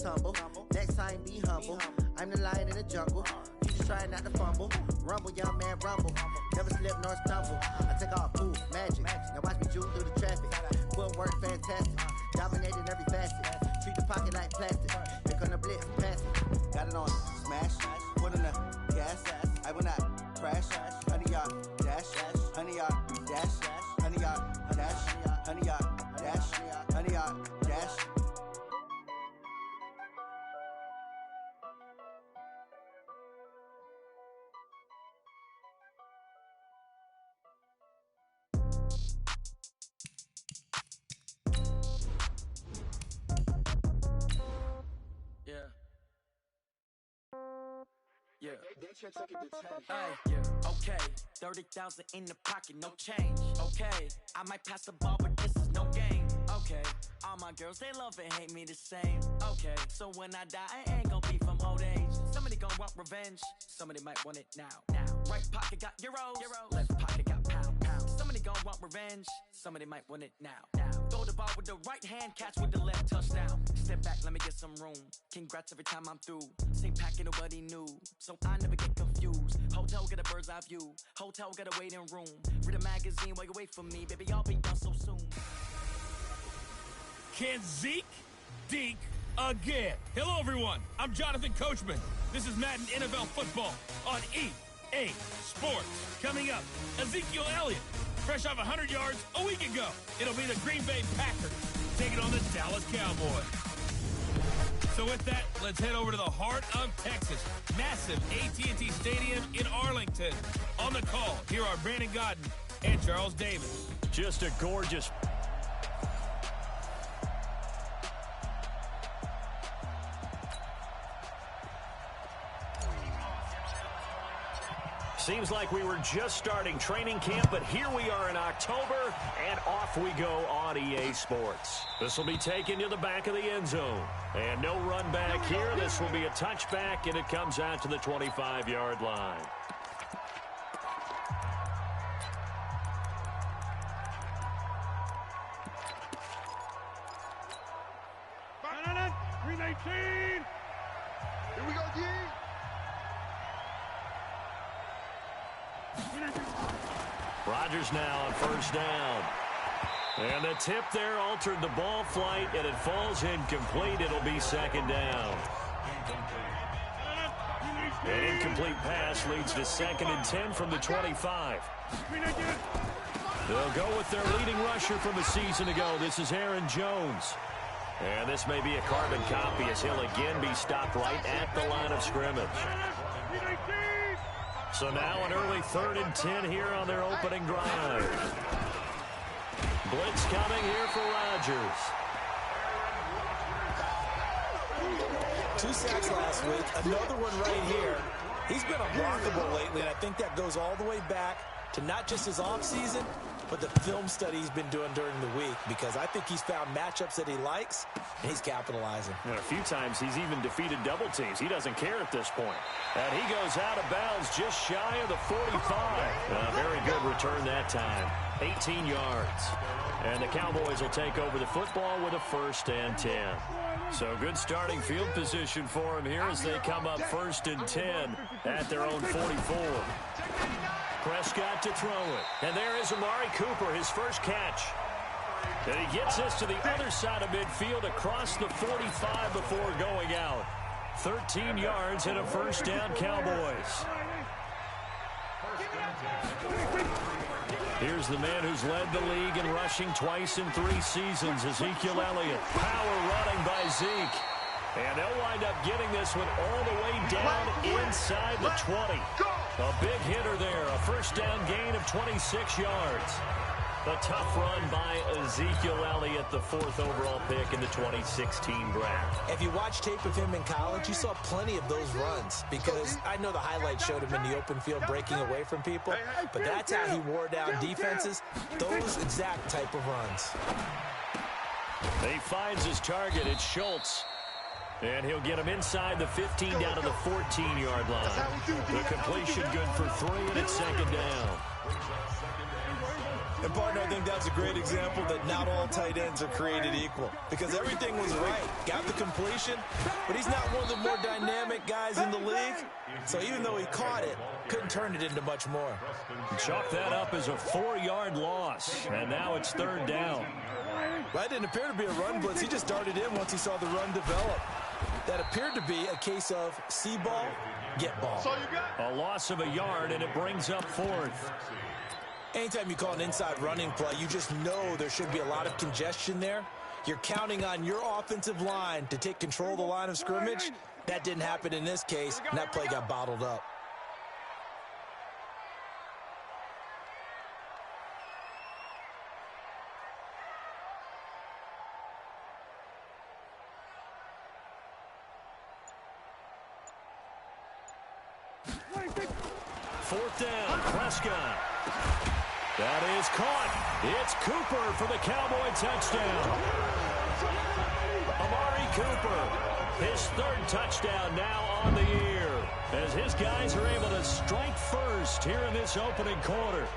tumble. Next time, be humble. I'm the lion in the jungle. You just try not to fumble. Rumble, young man, rumble. Never slip nor stumble. I take off, move, magic. Now watch me jewel through the traffic. Footwork, fantastic. Dominating every facet. Treat the pocket like plastic. Pick on the blitz, pass it. Got it on, smash. Put on the gas. I will not crash. Honey, y'all, dash. Honey, y'all, dash. Honey, y'all, dash. Honey, y'all, dash. Honey, y'all, dash. Yeah. Okay. 30,000 in the pocket, no change. Okay. I might pass the ball, but this is no game. Okay. All my girls, they love and hate me the same. Okay. So when I die, I ain't gonna be from old age. Somebody gonna want revenge. Somebody might want it now. Right pocket got euros. Left pocket got pound. Somebody gonna want revenge. Somebody might want it now. Throw the ball with the right hand, catch with the left, touchdown. Step back, let me get some room. Congrats every time I'm through. Same packet, nobody knew, so I never get confused. Hotel get a bird's eye view. Hotel get a waiting room. Read a magazine while you wait for me, baby. I'll be done so soon. Can Zeke dink again? Hello, everyone. I'm Jonathan Coachman. This is Madden NFL Football on EA Sports. Coming up, Ezekiel Elliott, fresh off 100 yards a week ago. It'll be the Green Bay Packers taking on the Dallas Cowboys. So with that, let's head over to the heart of Texas. Massive AT&T Stadium in Arlington. On the call, here are Brandon Godden and Charles Davis. Just a gorgeous... Seems like we were just starting training camp, but here we are in October, and off we go on EA Sports. This will be taken to the back of the end zone. And no run back here. This will be a touchback, and it comes out to the 25-yard line. Green 18. Here we go, D. Rodgers now on first down. And the tip there altered the ball flight, and it falls incomplete. It'll be second down. An incomplete pass leads to 2nd and 10 from the 25. They'll go with their leading rusher from a season ago. This is Aaron Jones. And this may be a carbon copy as he'll again be stopped right at the line of scrimmage. So now an early 3rd and 10 here on their opening drive. Blitz coming here for Rodgers. 2 sacks last week, another one right here. He's been unblockable lately, and I think that goes all the way back to not just his offseason, but the film study he's been doing during the week, because I think he's found matchups that he likes, and he's capitalizing. And a few times he's even defeated double teams. He doesn't care at this point. And he goes out of bounds just shy of the 45. A very good return that time. 18 yards. And the Cowboys will take over the football with a 1st and 10. So good starting field position for him here as they come up 1st and 10 at their own 44. Prescott to throw it. And there is Amari Cooper, his first catch. And he gets this to the other side of midfield across the 45 before going out. 13 yards and a 1st down, Cowboys. Here's the man who's led the league in rushing twice in 3 seasons, Ezekiel Elliott. Power running by Zeke. And they'll wind up getting this one all the way down inside the 20. A big hitter there, a 1st down gain of 26 yards. A tough run by Ezekiel Elliott, the 4th overall pick in the 2016 draft. If you watch tape of him in college, you saw plenty of those runs, because I know the highlights showed him in the open field breaking away from people, but that's how he wore down defenses, those exact type of runs. He finds his target. It's Schultz. And he'll get him inside the 15 down to the 14-yard line. The completion good for 3, and it's 2nd down. And, partner, I think that was a great example that not all tight ends are created equal because everything was right. Got the completion, but he's not one of the more dynamic guys in the league. So even though he caught it, couldn't turn it into much more. Chalk that up as a 4-yard loss, and now it's 3rd down. That didn't appear to be a run blitz. He just darted in once he saw the run develop. That appeared to be a case of see ball, get ball. A loss of a yard, and it brings up 4th. Anytime you call an inside running play, you just know there should be a lot of congestion there. You're counting on your offensive line to take control of the line of scrimmage. That didn't happen in this case, and that play got bottled up. Fourth down, Prescott. That is caught. It's Cooper for the Cowboy touchdown. Amari Cooper, his 3rd touchdown now on the year, as his guys are able to strike first here in this opening quarter.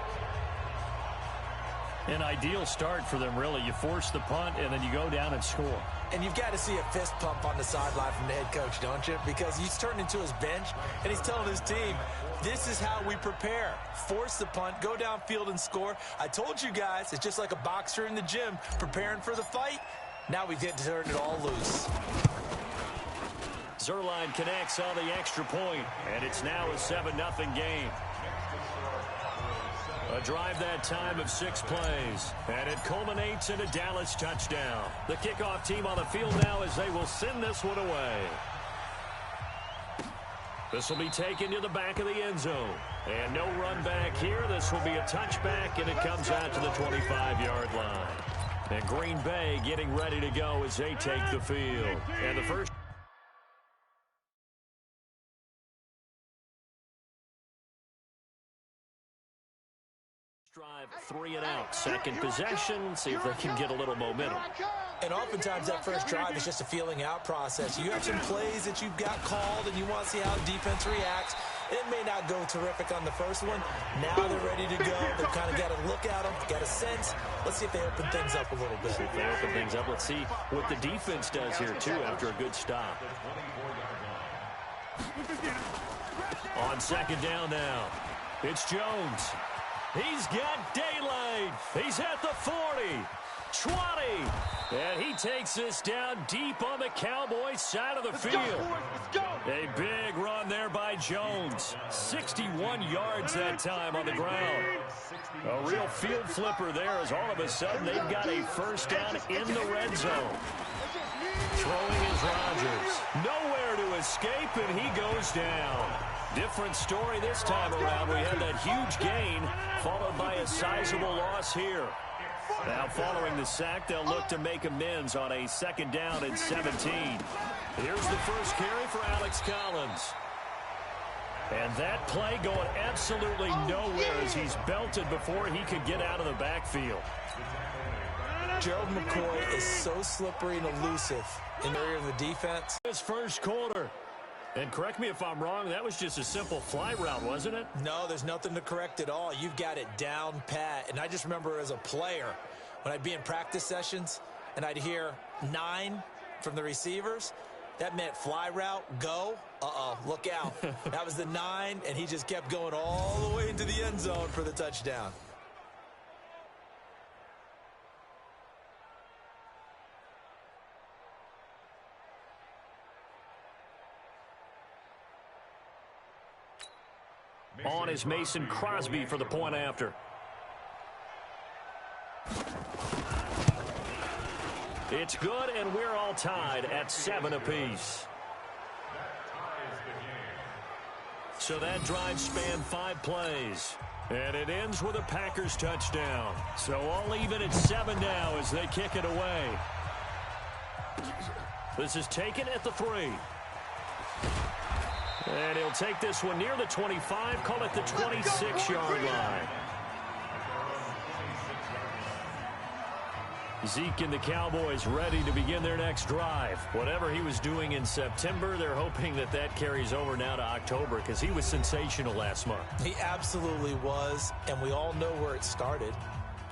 An ideal start for them, really. You force the punt, and then you go down and score. And you've got to see a fist pump on the sideline from the head coach, don't you? Because he's turned into his bench, and he's telling his team, this is how we prepare. Force the punt, go downfield and score. I told you guys, it's just like a boxer in the gym preparing for the fight. Now we get to turn it all loose. Zuerlein connects on the extra point, and it's now a 7-0 game. A drive that time of 6 plays, and it culminates in a Dallas touchdown. The kickoff team on the field now as they will send this one away. This will be taken to the back of the end zone. And no run back here. This will be a touchback, and it comes out to the 25-yard line. And Green Bay getting ready to go as they take the field. And the first drive, 3 and out. Second possession, see if they can get a little momentum. And oftentimes that first drive is just a feeling out process. You have some plays that you've got called and you want to see how the defense reacts. It may not go terrific on the first one. Now they're ready to go. They've kind of got to look at them, got a sense. Let's see if they open things up a little bit. See if they open things up. Let's see what the defense does here, too, after a good stop. On 2nd down now, it's Jones. He's got daylight. He's at the 40, 20, and he takes this down deep on the Cowboys side of the field. A big run there by Jones. 61 yards that time on the ground. A real field flipper there as all of a sudden they've got a first down in the red zone. Throwing is Rodgers. Nowhere to escape, and he goes down. Different story this time around. We had that huge gain, followed by a sizable loss here. Now following the sack, they'll look to make amends on a 2nd down and 17. Here's the first carry for Alex Collins. And that play going absolutely nowhere as he's belted before he could get out of the backfield. Gerald McCoy is so slippery and elusive in the area of the defense. His first quarter. And correct me if I'm wrong, that was just a simple fly route, wasn't it? No, there's nothing to correct at all. You've got it down pat. And I just remember as a player, when I'd be in practice sessions and I'd hear 9 from the receivers, that meant fly route, go. Uh-oh, look out. That was the 9, and he just kept going all the way into the end zone for the touchdown. On is Mason Crosby for the point after. It's good, and we're all tied at 7 apiece. So that drive spanned 5 plays. And it ends with a Packers touchdown. So all even at 7 now as they kick it away. This is taken at the 3. And he'll take this one near the 25, call it the 26-yard line. Zeke and the Cowboys ready to begin their next drive. Whatever he was doing in September, they're hoping that that carries over now to October because he was sensational last month. He absolutely was, and we all know where it started.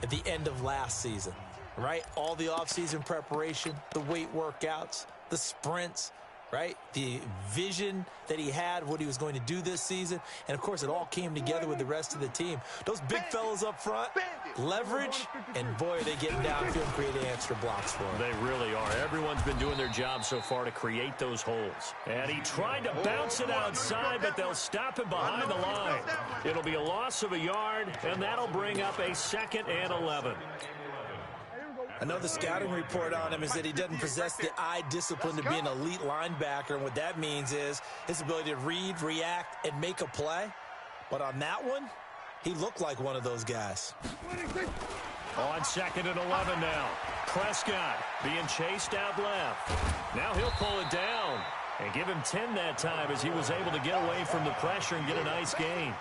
at the end of last season, right? All the offseason preparation, the weight workouts, the sprints, right? The vision that he had, what he was going to do this season. And, of course, it all came together with the rest of the team. Those big fellas up front, leverage, and, boy, are they getting downfield and creating extra blocks for him. They really are. Everyone's been doing their job so far to create those holes. And he tried to bounce it outside, but they'll stop him behind the line. It'll be a loss of a yard, and that'll bring up a 2nd and 11. I know the scouting report on him is that he doesn't possess the eye discipline to be an elite linebacker, and what that means is his ability to read, react, and make a play. But on that one, he looked like one of those guys. On 2nd and 11 now. Prescott being chased out left. Now he'll pull it down and give him 10 that time as he was able to get away from the pressure and get a nice gain.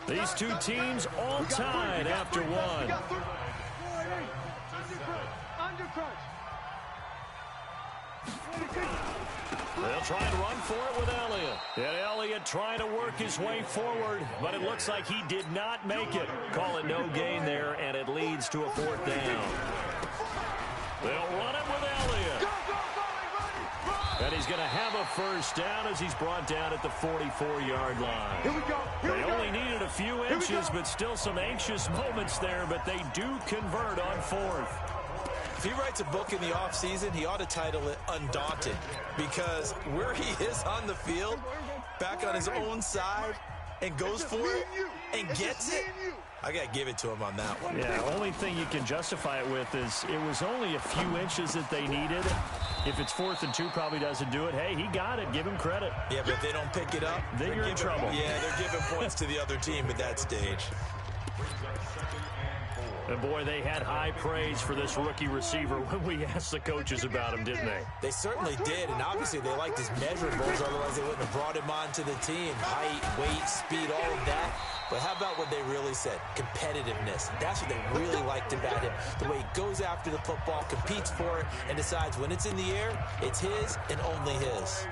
These two teams all tied after one. They'll try and run for it with Elliott. And Elliott trying to work his way forward, but it looks like he did not make it. Call it no gain there, and it leads to a 4th down. They'll run it with Elliott. And he's going to have a 1st down as he's brought down at the 44-yard line. Here we go. They only needed a few inches, but still some anxious moments there, but they do convert on 4th. If he writes a book in the offseason, he ought to title it Undaunted, because where he is on the field, back on his own side, and goes for it and gets it, I got to give it to him on that one. Yeah, the only thing you can justify it with is it was only a few inches that they needed. If it's 4th and 2, probably doesn't do it. Hey, he got it. Give him credit. Yeah, but if they don't pick it up, then you're in trouble. Yeah, they're giving points to the other team at that stage. And, boy, they had high praise for this rookie receiver when we asked the coaches about him, didn't they? They certainly did, and obviously they liked his measurables, otherwise they wouldn't have brought him onto the team. Height, weight, speed, all of that. But how about what they really said? Competitiveness. That's what they really liked about him. The way he goes after the football, competes for it, and decides when it's in the air, it's his and only his.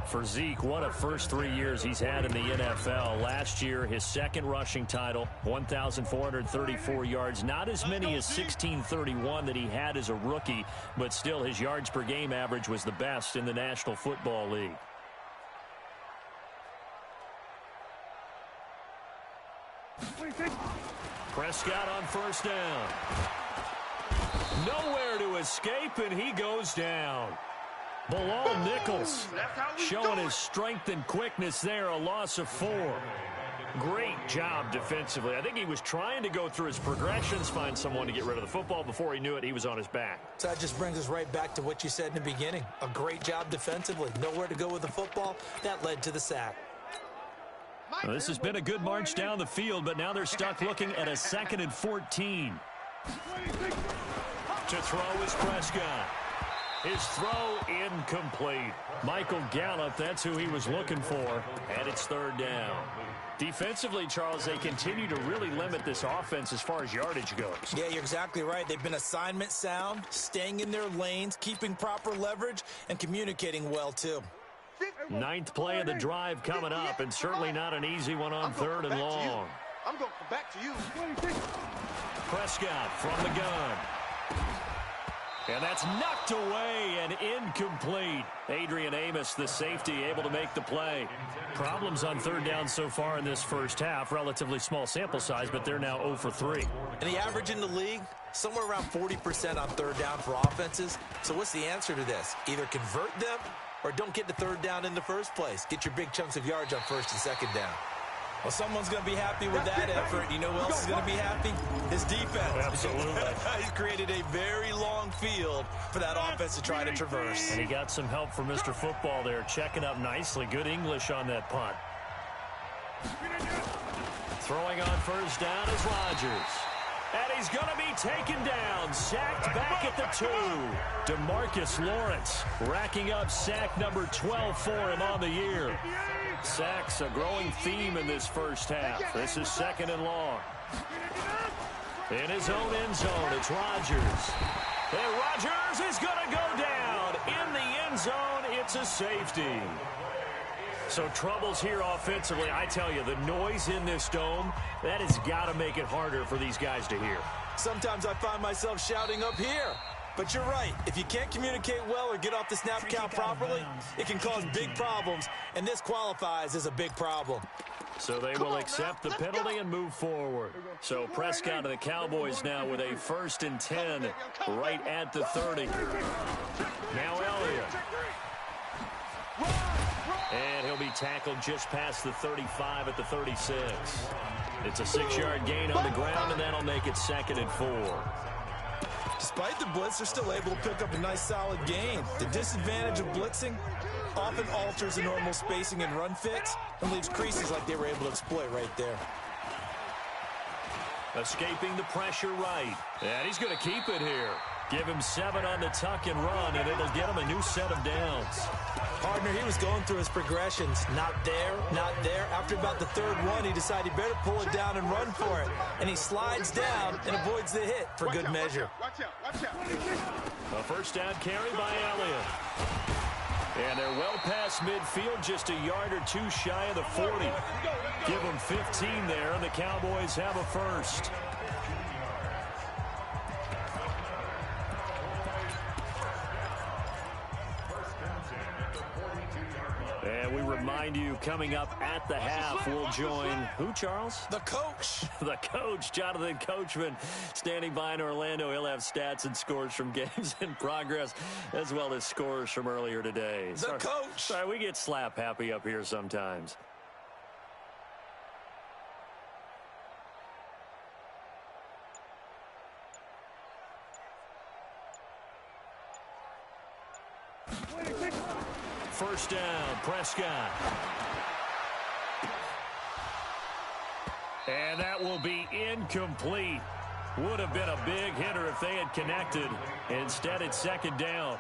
For Zeke, what a first 3 years he's had in the NFL. Last year, his 2nd rushing title, 1,434 yards. Not as many as 1,631 that he had as a rookie, but still his yards per game average was the best in the National Football League. Prescott on 1st down. Nowhere to escape, and he goes down. Bilal Nichols showing his strength and quickness there, a loss of 4. Great job defensively. I think he was trying to go through his progressions, find someone to get rid of the football. Before he knew it, he was on his back. So that just brings us right back to what you said in the beginning. A great job defensively. Nowhere to go with the football. That led to the sack. Well, this has been a good march down the field, but now they're stuck looking at a 2nd and 14. To throw is Prescott. His throw incomplete. Michael Gallup, that's who he was looking for, and it's 3rd down. Defensively, Charles, they continue to really limit this offense as far as yardage goes. Yeah, you're exactly right. They've been assignment sound, staying in their lanes, keeping proper leverage, and communicating well, too. 9th play of the drive coming up, and certainly not an easy one on 3rd and long. I'm going to come back to you. Prescott from the gun. And that's knocked away and incomplete. Adrian Amos, the safety, able to make the play. Problems on 3rd down so far in this first half. Relatively small sample size, but they're now 0 for 3. And the average in the league, somewhere around 40% on 3rd down for offenses. So what's the answer to this? Either convert them or don't get to 3rd down in the first place. Get your big chunks of yards on 1st and 2nd down. Well, someone's going to be happy with that effort. You know who else is going to be happy? His defense. Absolutely. He's created a very long field for that offense to try to traverse. And he got some help from Mr. Football there, checking up nicely. Good English on that punt. Throwing on 1st down is Rodgers. And he's going to be taken down, sacked back at the 2. DeMarcus Lawrence racking up sack number 12 for him on the year. Sacks, a growing theme in this first half. This is 2nd and long. In his own end zone, it's Rodgers. And Rodgers is going to go down. In the end zone, it's a safety. So troubles here offensively. I tell you, the noise in this dome, that has got to make it harder for these guys to hear. Sometimes I find myself shouting up here. But you're right. If you can't communicate well or get off the snap count properly, it can cause big problems, and this qualifies as a big problem. So they will accept the penalty and move forward. So Prescott and the Cowboys now with a 1st and 10 right at the 30. Now Elliott. And he'll be tackled just past the 35 at the 36. It's a 6-yard gain on the ground, and that'll make it 2nd and 4. Despite the blitz, they're still able to pick up a nice solid gain. The disadvantage of blitzing often alters the normal spacing and run fits and leaves creases like they were able to exploit right there. Escaping the pressure right. And he's going to keep it here. Give him 7 on the tuck and run, and it'll get him a new set of downs. Partner, he was going through his progressions. Not there, not there. After about the 3rd one, he decided he better pull it down and run for it. And he slides down and avoids the hit for good measure. Watch out. A 1st down carry by Elliott. And they're well past midfield, just a yard or 2 shy of the 40. Give them 15 there, and the Cowboys have a 1st. And we remind you, coming up at the half, we'll join who, Charles? The coach. The coach, Jonathan Coachman, standing by in Orlando. He'll have stats and scores from games in progress, as well as scores from earlier today. The coach. Sorry, we get slap happy up here sometimes. First down, Prescott. And that will be incomplete. Would have been a big hitter if they had connected. Instead, it's 2nd down.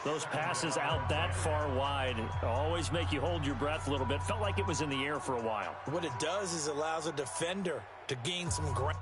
Those passes out that far wide always make you hold your breath a little bit. Felt like it was in the air for a while. What it does is it allows a defender to gain some ground.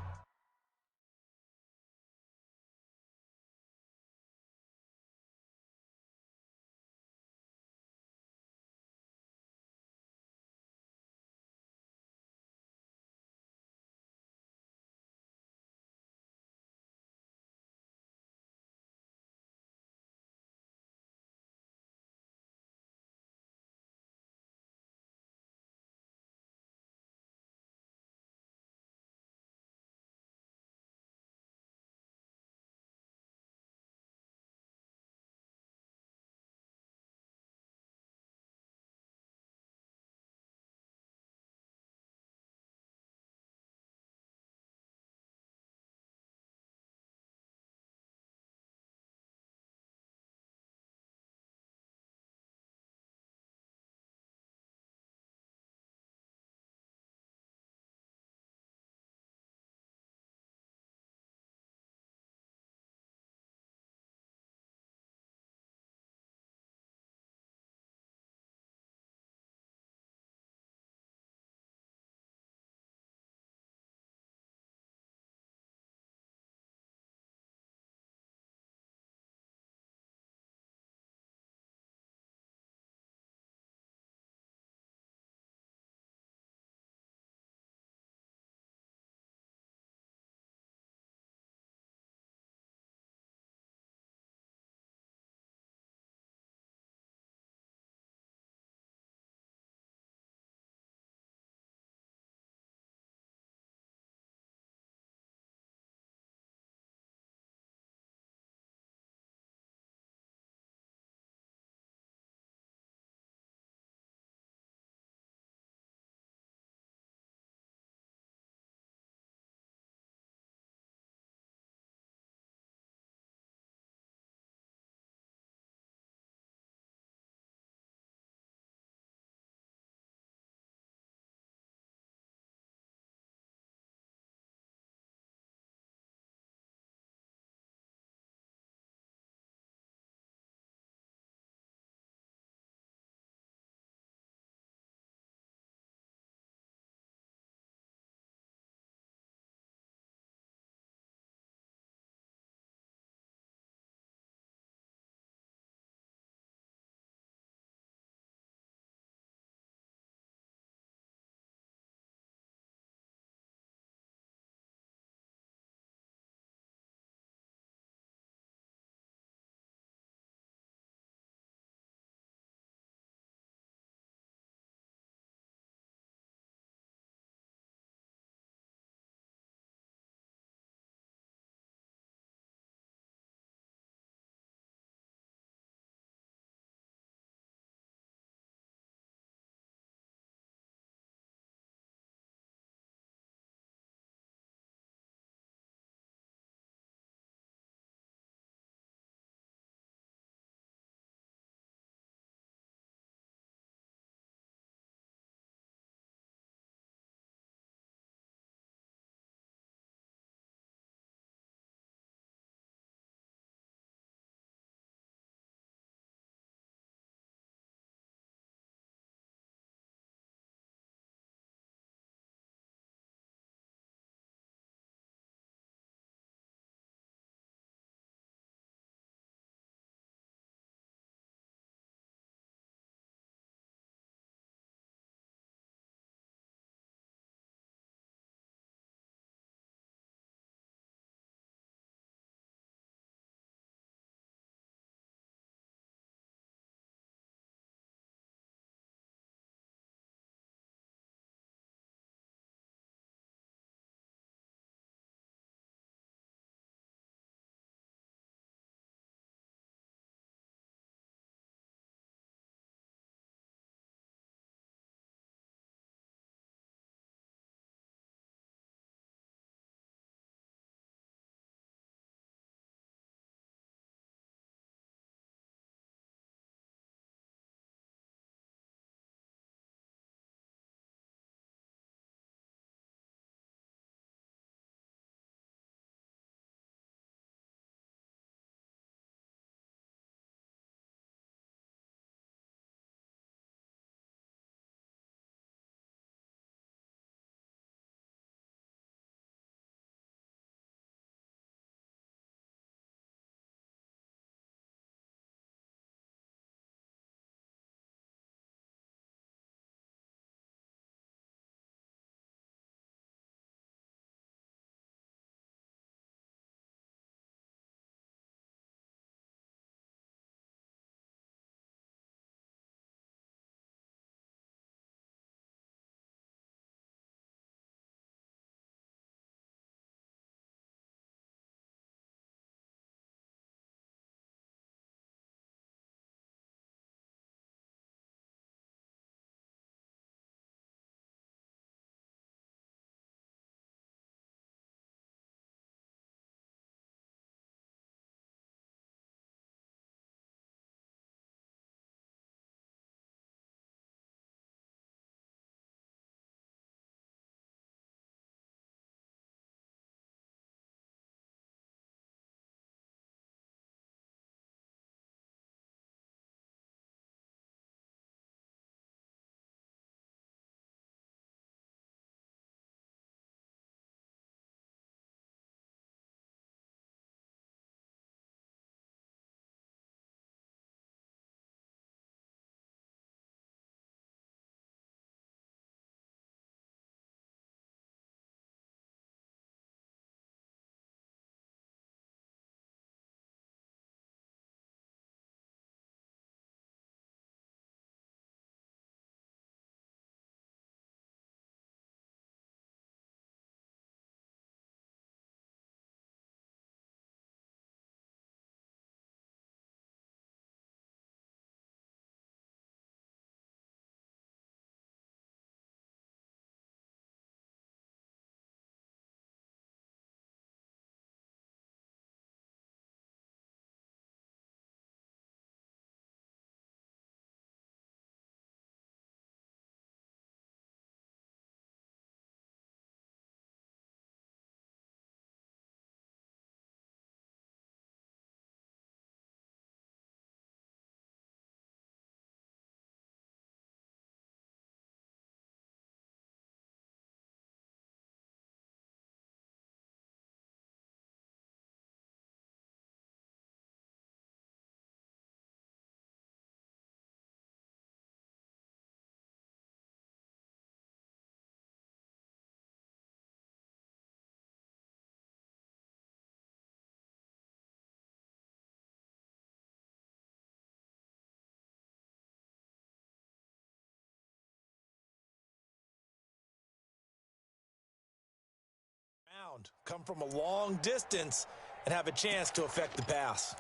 around, come from a long distance, and have a chance to affect the pass.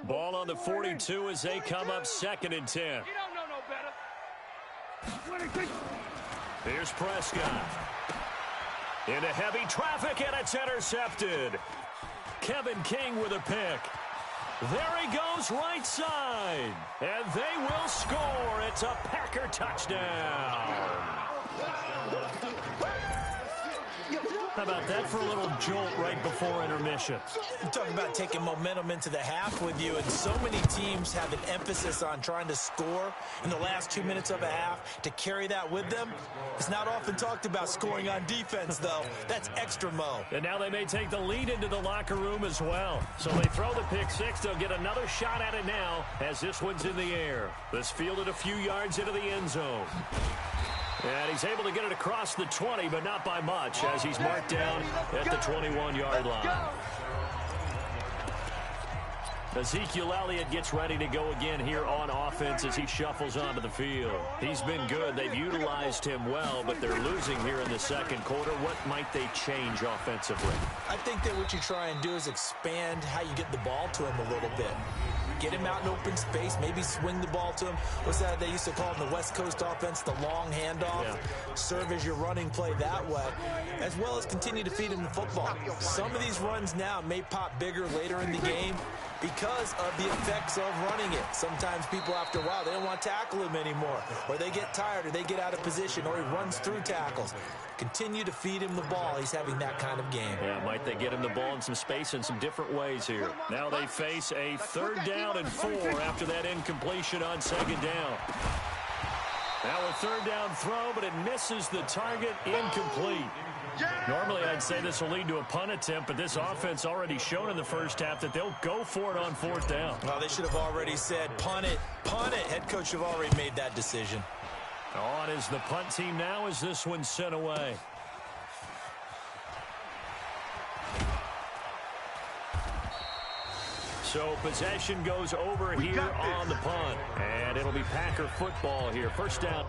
Ball on the 42 as they come up 2nd and 10. You don't know no better. Here's Prescott. Into heavy traffic, and it's intercepted. Kevin King with a pick. There he goes right side. And they will score. It's a Packer touchdown. How about that for a little jolt right before intermission? You talk about taking momentum into the half with you, and so many teams have an emphasis on trying to score in the last 2 minutes of a half to carry that with them. It's not often talked about scoring on defense, though. That's extra mo. And now they may take the lead into the locker room as well. So they throw the pick six. They'll get another shot at it now as this one's in the air. This fielded a few yards into the end zone. And he's able to get it across the 20, but not by much, as he's marked down at the 21-yard line. Ezekiel Elliott gets ready to go again here on offense as he shuffles onto the field. He's been good. They've utilized him well, but they're losing here in the second quarter. What might they change offensively? I think that what you try and do is expand how you get the ball to him a little bit. Get him out in open space, maybe swing the ball to him. What's that they used to call in the West Coast offense, the long handoff? Yeah. Serve as your running play that way, as well as continue to feed him the football. Some of these runs now may pop bigger later in the game because of the effects of running it. Sometimes people, after a while, they don't want to tackle him anymore, or they get tired, or they get out of position, or he runs through tackles. Continue to feed him the ball. He's having that kind of game. Yeah, might they get him the ball in some space in some different ways here. Now they face a 3rd down and 4 after that incompletion on 2nd down. Now a 3rd down throw, but it misses the target, incomplete. Normally I'd say this will lead to a punt attempt, but this offense already shown in the first half that they'll go for it on 4th down. Well, they should have already said, punt it, punt it. Head coach have already made that decision. On is the punt team now as this one's sent away. So possession goes over here on the punt. And it'll be Packer football here. 1st down.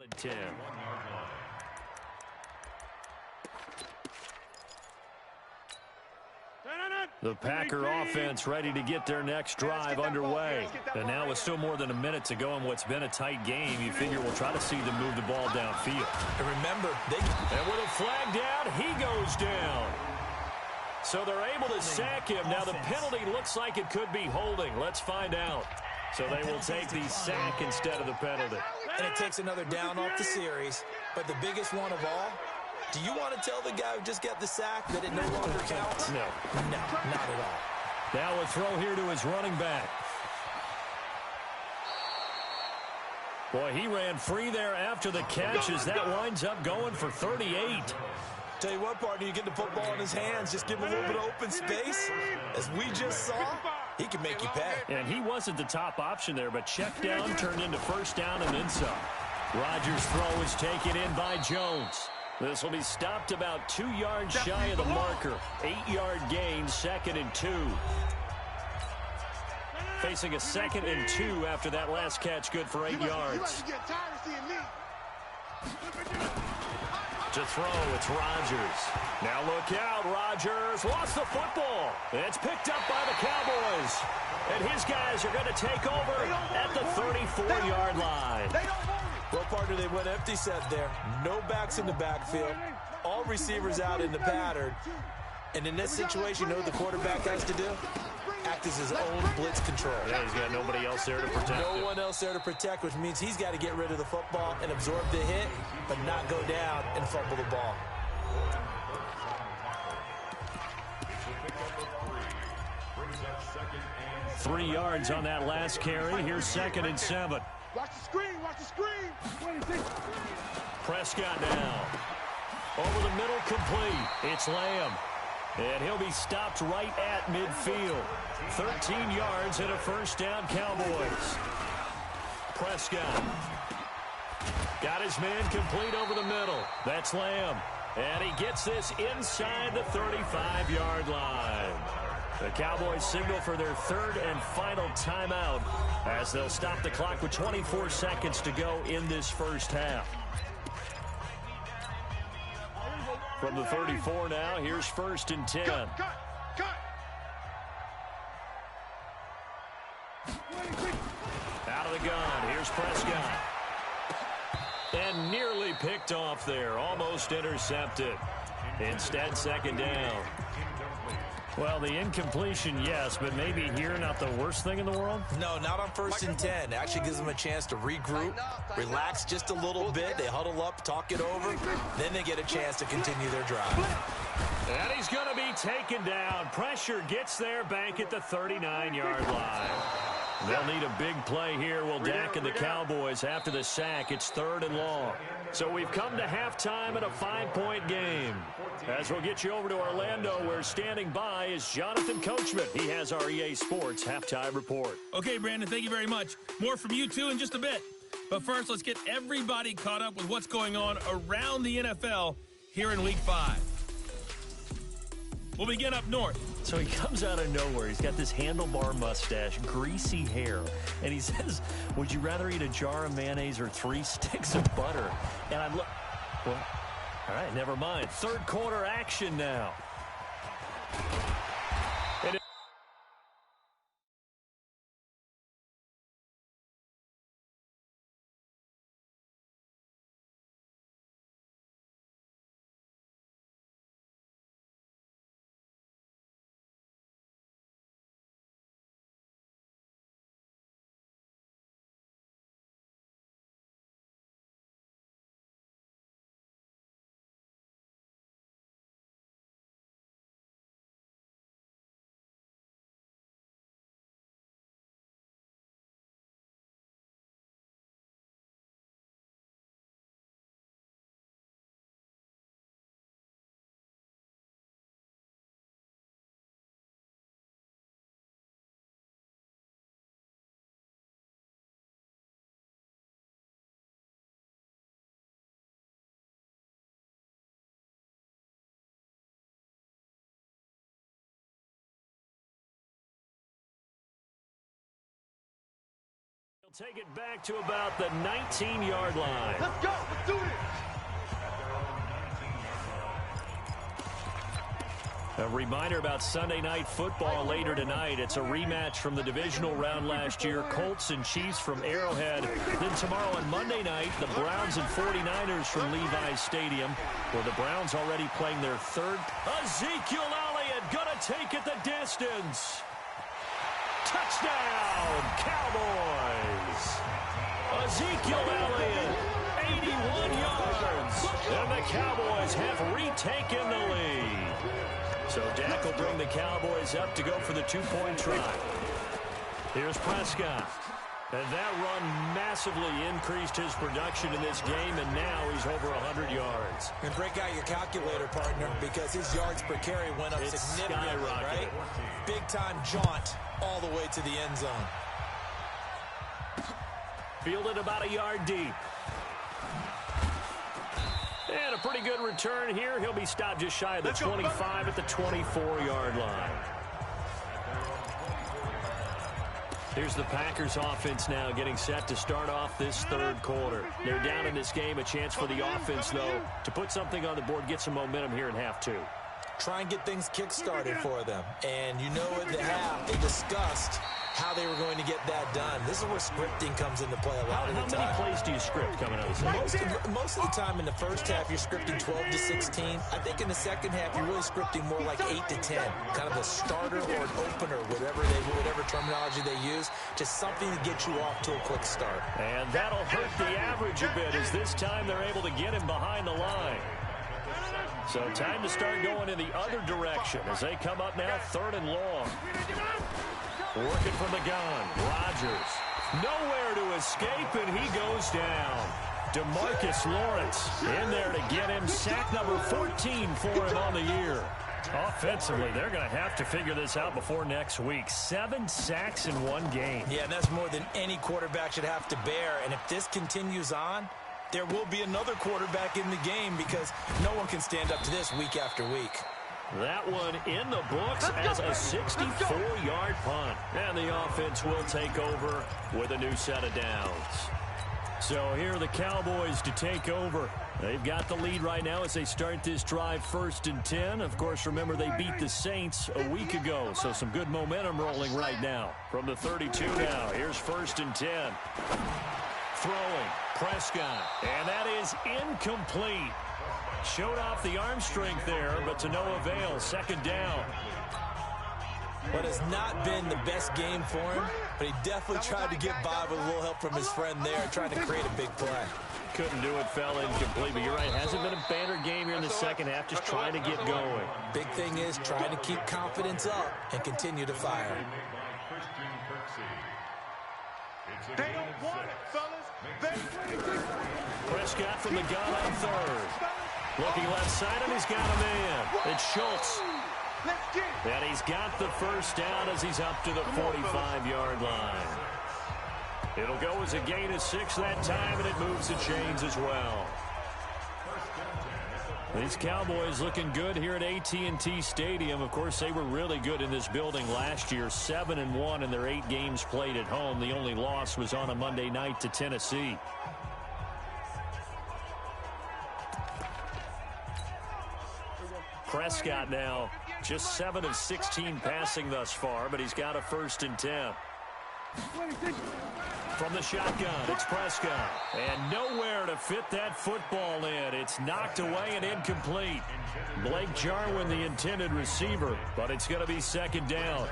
10. The Packer offense ready to get their next drive underway. And now with still more than a minute to go in what's been a tight game, you figure we'll try to see them move the ball downfield. And remember, and with a flag down, he goes down. So they're able to sack him. Now the penalty looks like it could be holding. Let's find out. So they will take the sack instead of the penalty. And it takes another down off the series. But the biggest one of all, do you want to tell the guy who just got the sack that it no longer counts? No. No, not at all. Now a throw here to his running back. Boy, he ran free there after the catch as that winds up going for 38. Tell you what, partner, you get the football in his hands, just give him a little bit of open space. As we just saw, he can make you pay. And he wasn't the top option there, but check down turned into first down and then some. Rodgers' throw is taken in by Jones. This will be stopped about 2 yards shy of the marker. 8-yard gain, 2nd and 2. Facing a 2nd and 2 after that last catch, good for 8 yards. To throw, it's Rodgers. Now look out, Rodgers lost the football. It's picked up by the Cowboys. And his guys are going to take over at the 34-yard line. Well, partner, they went empty set there. No backs in the backfield. All receivers out in the pattern. And in this situation, you know what the quarterback has to do? Act as his own blitz control. Yeah, he's got nobody else there to protect him. No one else there to protect, which means he's got to get rid of the football and absorb the hit, but not go down and fumble the ball. Three yards on that last carry. Here's 2nd and 7. Watch the screen, watch the screen. Prescott now. Over the middle, complete. It's Lamb. And he'll be stopped right at midfield. 13 yards and a first down, Cowboys. Prescott. Got his man complete over the middle. That's Lamb. And he gets this inside the 35-yard line. The Cowboys signal for their 3rd and final timeout as they'll stop the clock with 24 seconds to go in this first half. From the 34 now, here's 1st and 10. Out of the gun, here's Prescott. And nearly picked off there, almost intercepted. Instead, 2nd down. Well, the incompletion, yes, but maybe here not the worst thing in the world? No, not on 1st and 10. It actually gives them a chance to regroup, relax just a little bit. They huddle up, talk it over. Then they get a chance to continue their drive. And he's going to be taken down. Pressure gets there back at the 39-yard line. They'll need a big play here. Will Dak and the Cowboys after the sack. It's 3rd and long. So we've come to halftime in a 5-point game. As we'll get you over to Orlando, where standing by is Jonathan Coachman. He has our EA Sports Halftime Report. Okay, Brandon, thank you very much. More from you, too, in just a bit. But first, let's get everybody caught up with what's going on around the NFL here in Week 5. We'll begin up north. So he comes out of nowhere. He's got this handlebar mustache, greasy hair, and he says, would you rather eat a jar of mayonnaise or 3 sticks of butter? And I look, well, all right, never mind. 3rd quarter action now. Take it back to about the 19-yard line. Let's go. Let's do this. A reminder about Sunday Night Football later tonight. It's a rematch from the divisional round last year. Colts and Chiefs from Arrowhead. Then tomorrow on Monday night, the Browns and 49ers from Levi's Stadium, where the Browns already playing their third. Ezekiel Elliott gonna take it the distance. Touchdown, Cowboys! Ezekiel Elliott, 81 yards, and the Cowboys have retaken the lead. So Dak will bring the Cowboys up to go for the two-point try. Here's Prescott. And that run massively increased his production in this game, and now he's over 100 yards. And break out your calculator, partner, because his yards per carry went up significantly, right? Big-time jaunt all the way to the end zone. Fielded about a yard deep. And a pretty good return here. He'll be stopped just shy of the 25 at the 24-yard line. Here's the Packers offense now getting set to start off this third quarter. They're down in this game. A chance for the offense, though, to put something on the board, get some momentum here in half two. Try and get things kick-started for them. And you know at the half, they discussed how they were going to get that done. This is where scripting comes into play a lot of the time. How many plays do you script coming out of the Most of the time in the first half, you're scripting 12 to 16. I think in the second half, you're really scripting more like 8 to 10. Kind of a starter or an opener, whatever terminology they use. Just something to get you off to a quick start. And that'll hurt the average a bit, as this time they're able to get him behind the line. So time to start going in the other direction as they come up now, third and long. Working from the gun, Rodgers. Nowhere to escape, and he goes down. DeMarcus Lawrence in there to get him. Sack number 14 for him on the year. Offensively, they're going to have to figure this out before next week. 7 sacks in one game. Yeah, and that's more than any quarterback should have to bear. And if this continues on, there will be another quarterback in the game because no one can stand up to this week after week. That one in the books as a 64-yard punt. And the offense will take over with a new set of downs. So here are the Cowboys to take over. They've got the lead right now as they start this drive, 1st and 10. Of course, remember they beat the Saints a week ago, so some good momentum rolling right now. From the 32 now, here's 1st and 10. Throwing, Prescott, and that is incomplete. Showed off the arm strength there, but to no avail. 2nd down. What has not been the best game for him, but he definitely tried to get by with a little help from his friend there, trying to create a big play. Couldn't do it, fell incomplete, but you're right. Hasn't been a banner game here in the second half, just trying to get going. Big thing is trying to keep confidence up and continue to fire. They don't want it, fellas. Prescott from the gun on 3rd. Looking left side, and he's got a man. It's Schultz. And he's got the 1st down as he's up to the 45-yard line. It'll go as a gain of 6 that time, and it moves the chains as well. These Cowboys looking good here at AT&T Stadium. Of course, they were really good in this building last year, 7-1 in their 8 games played at home. The only loss was on a Monday night to Tennessee. Prescott now just 7 of 16 passing thus far, but he's got a 1st and 10. From the shotgun, it's Prescott. And nowhere to fit that football in. It's knocked away and incomplete. Blake Jarwin, the intended receiver, but it's going to be 2nd down.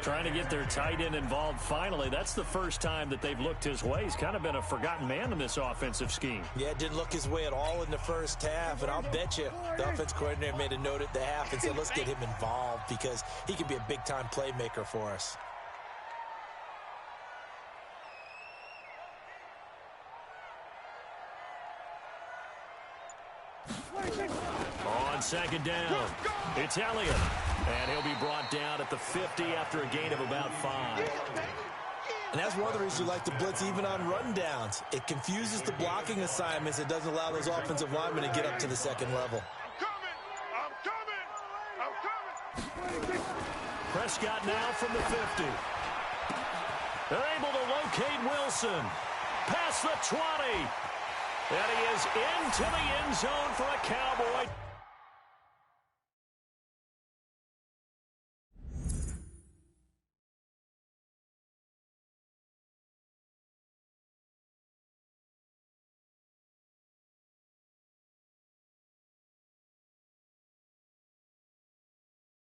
Trying to get their tight end involved finally. That's the first time that they've looked his way. He's kind of been a forgotten man in this offensive scheme. Yeah, it didn't look his way at all in the first half, and I'll bet you the offense coordinator made a note at the half and said, let's get him involved because he could be a big-time playmaker for us. On 2nd down, it's Elliott. And he'll be brought down at the 50 after a gain of about 5. And that's one of the reasons you like to blitz even on rundowns. It confuses the blocking assignments. It doesn't allow those offensive linemen to get up to the 2nd level. I'm coming! Prescott now from the 50. They're able to locate Wilson. Past the 20. And he is into the end zone for a Cowboy.